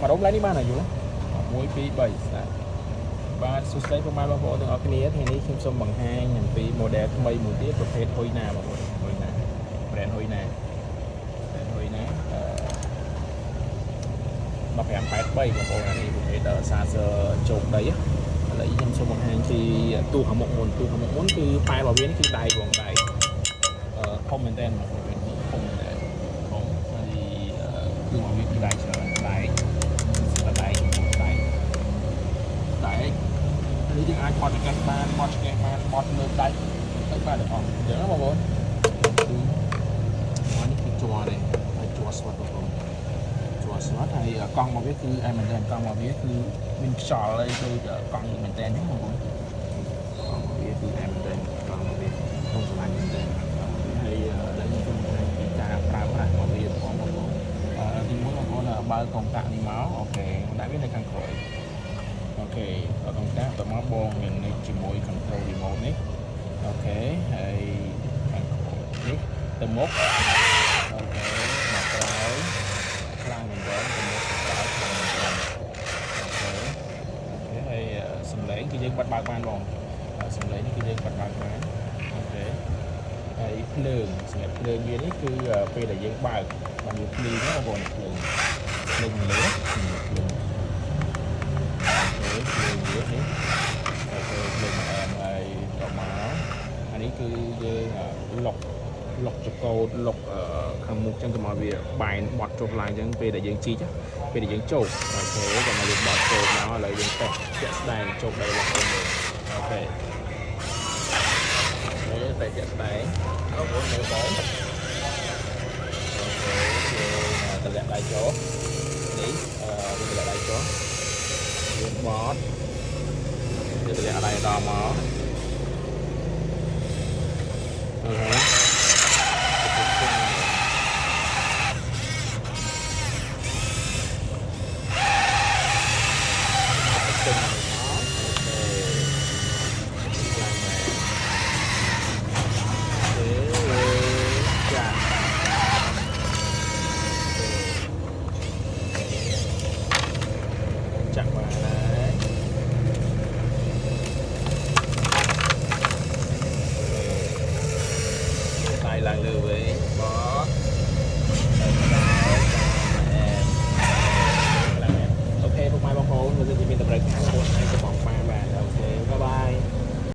mà đóng lấy đi ba này vô muối phí 7 បាទសួស្តីពុកម៉ែបងប្អូនទាំងអស់គ្នាថ្ងៃនេះខ្ញុំសូមបង្ហាញអំពី model ថ្មីមួយទៀតប្រភេទហ៊ុយណាបងប្អូនហ៊ុយណា brand ហ៊ុយណា1583បងប្អូនអានេះប្រភេទសាសជោគដីឥឡូវខ្ញុំសូមបង្ហាញពីទូខាងមុខមុនគឺប៉ែរបស់វានេះគឺដៃរងដៃធំមែនតើបងប្អូនធំមែនតើធំហើយគឺរបស់វាគឺដៃច្រើនដៃនេះយើងអាចបត់ចង្កេះបានបត់លើដៃទៅបានទាំងអស់អញ្ចឹងណាបងប្អូនគឺនេះគឺជ័រនេះហើយជ័រស្វាត់បងប្អូនជ័រស្វាត់ហើយកង់របស់វាគឺឯមែនតើកង់របស់វាគឺមានខ្យល់ហើយដូចកង់មែនតើហ្នឹងបងប្អូនកង់របស់វាគឺឯមែនតើកង់របស់វាក្នុងសម្លាញ់មែនតើហើយដែលខ្ញុំជម្រាបពីការប្រើប្រាស់របស់វាបងប្អូនទីមួយបងប្អូនបើកុងតាក់នេះមកអូខេដាក់វានៅខាងក្រោយអូខេដល់កុងតាក់ទៅមកបងមាននេះជាមួយ control remote នេះអូខេហើយខាងក្រោយនេះទៅមុខអូខេមកក្រោយខ្លាំងមែនតើទៅមុខទៅក្រោយខ្លាំងមែនតើអូខេហើយសំឡេងគឺយើងបិទបើកបានបងសំឡេងនេះគឺយើងបិទបើកបានអូខេហើយភ្លើងសម្រាប់ភ្លើងវានេះគឺពេលដែលយើងបើកបានវាភ្លឺណាបងប្អូនភ្លើងលើភ្លើងនេះអូខេភ្លើងអែមហើយតមកអានេះគឺយើងលុកចកោតលុកខាងមុខចឹងកុំឲ្យវាបែនបត់ចុះឡើងចឹងពេលដែលយើងជីកពេលដែលយើងជោគអូខេកុំឲ្យយើងបត់ជោគមកឥឡូវយើងតេស្តជាក់ស្ដែងជោគដល់របស់ខ្ញុំអូខេតែជាក់ស្ដែងបងប្អូនមើលបងអូខេយើងតម្លាក់ដៃចូលនេះវាតម្លាក់ដៃចូលយើងបត់យើងតម្លាក់ដៃដល់មកអូខេចាក់មកហើយដៃឡើងលើវិញប